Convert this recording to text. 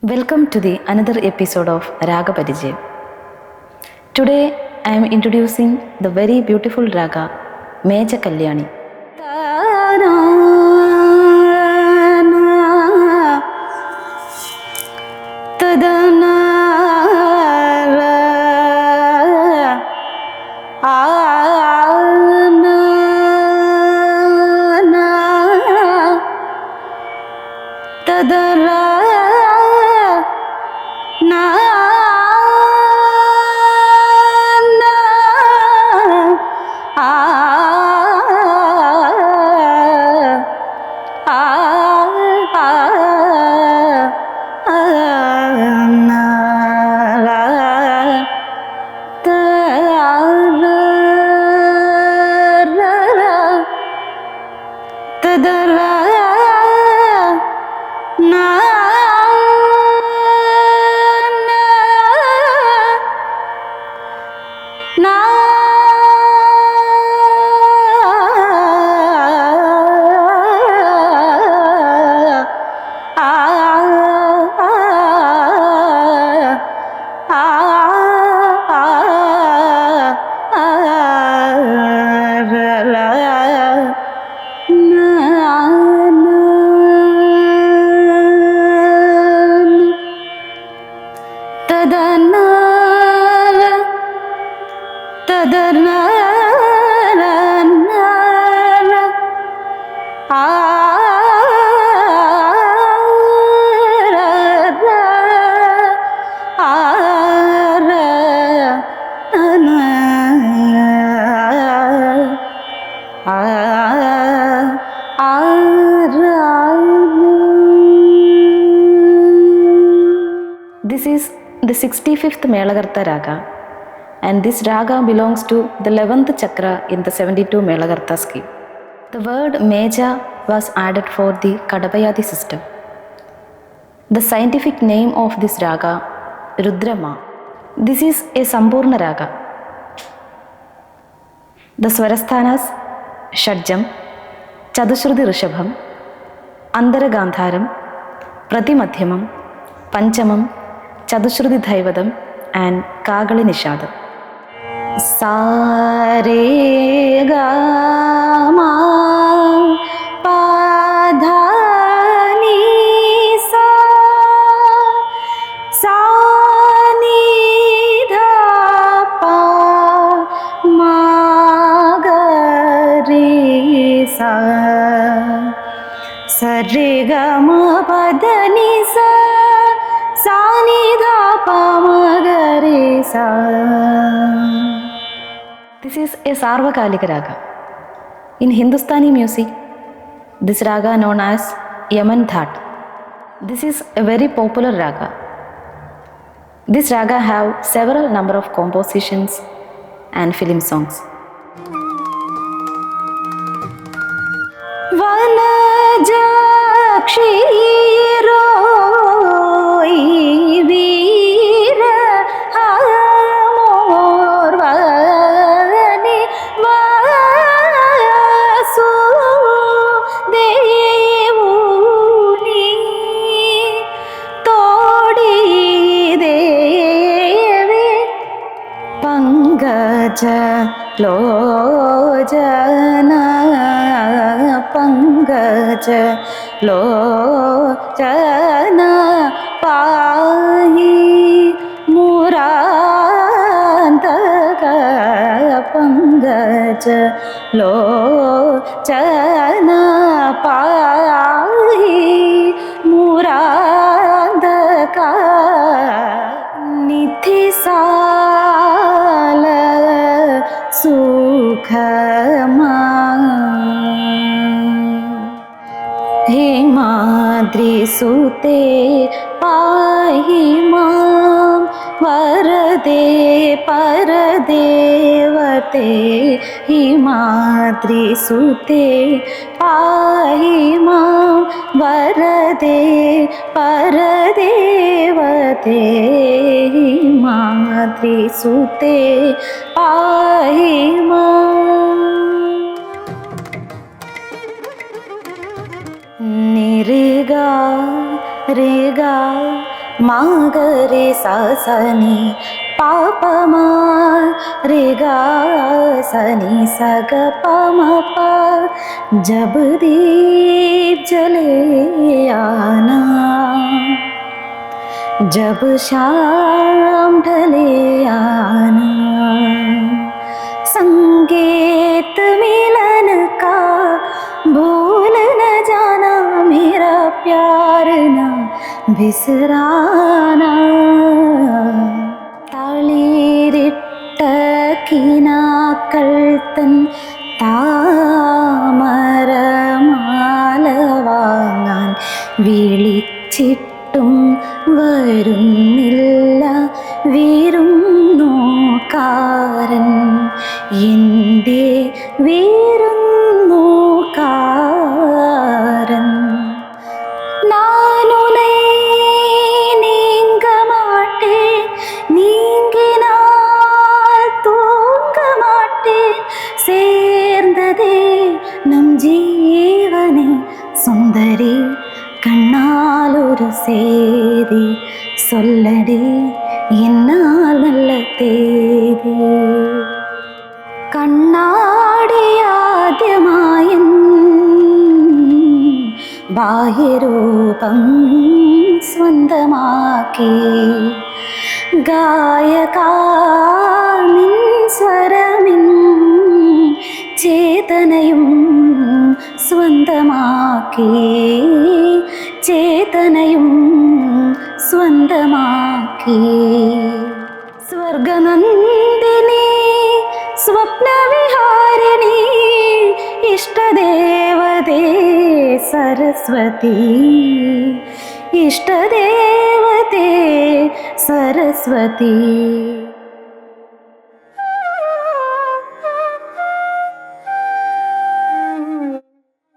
Welcome to the another episode of Raga Parijayam. Today I am introducing the very beautiful raga Meja Kalyani. This is the 65th Melakarta Raga, and this raga belongs to the 11th chakra in the 72 Melakarta scheme. The word Meja was added for the Kadapayadi system. The scientific name of this raga, Rudrama. This is a Sampurna raga. The Swarasthanas, Shadjam, Chadushruti Rishabham, Andara Gandharam, Pratimadhyamam, Panchamam, Chadushruti Dhaivadam and Kagali Nishadam. Sa re ga ma pa dha ni sa sa ni dha pa ma ga re sa sa re ga ma pa dha ni sa sa ni dha pa ma ga re sa. This is a Sarvakalika raga. In Hindustani music, this raga known as Yaman Dhat. This is a very popular raga. This raga have several number of compositions and film songs. Lojana Pangaja Lojana Pahi Murantaka Pangaja Lojana Pahi Murantaka Nithisa Sukhama Himadri Sute Pahi Mam Varade Paradevate Himadri Sute Pahi Mam Varade Paradevate Himadri Sute Pahi Mam. Nirega Rega Magrey सासनी पापमा रे गा सनी सग पमपा जब दीप जले आना जब शाम ढले आना संगीत मिलन का भूल न जाना मेरा प्यार न बिसराना തളിരിട്ട കിനാക്കൾ തൻ താമരമാല വാങ്ങാൻ വിളിച്ചിട്ടും വരുന്നില്ല വിരുന്നുകാരൻ എൻ്റെ വിരുന്നുകാരൻ നാനുനൈ നീങ്ക മാട്ടേൻ നീങ്കിനാൽ തൂങ്ക മാട്ടേൻ சேர்ந்ததே நம் ஜீவனே சுந்தரி கண்ணால் ஒரு சேதி சொல்லடி என்னால் நல்ல தேதி കണ്ണാടിയാദ്യമായൻ ബാഹ്യരൂപം സ്വന്തമാക്കി ഗായകാ നിൻ സ്വരമിൻ ചേതനയും സ്വന്തമാക്കി ചേതനയും സ്വന്തമാക്കി സ്വർഗനന്ദിനി സ്വപ്നവിഹാരിണി ഇഷ്ടദേവതേ സരസ്വതി ഇഷ്ടദേവതേ സരസ്വതി